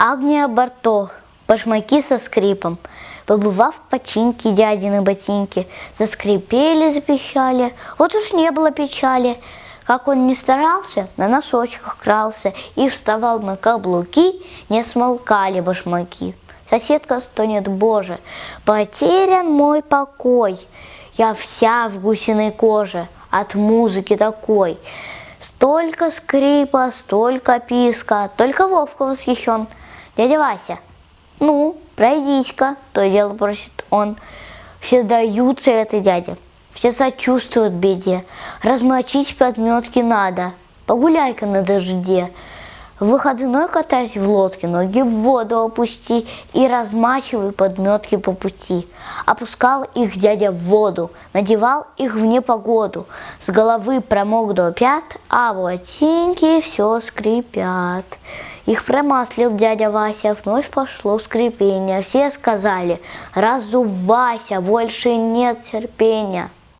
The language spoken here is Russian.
Агния Барто, башмаки со скрипом, побывав в починке дядины ботинки, заскрипели, запищали, вот уж не было печали. Как он ни старался, на носочках крался и вставал на каблуки, не смолкали башмаки. Соседка стонет: Боже, потерян мой покой, я вся в гусиной коже от музыки такой. Столько скрипа, столько писка, только Вовка восхищен. Дядя Вася, ну, пройдись-ка, то и дело просит он. Все даются этой дяде, все сочувствуют беде. Размочить подметки надо, погуляй-ка на дожде. В выходной катайся в лодке, ноги в воду опусти и размачивай подметки по пути. Опускал их дядя в воду, надевал их в непогоду. С головы промок до пят, а ботинки все скрипят. Их промаслил дядя Вася, вновь пошло скрипение. Все сказали: разувайся, больше нет терпения.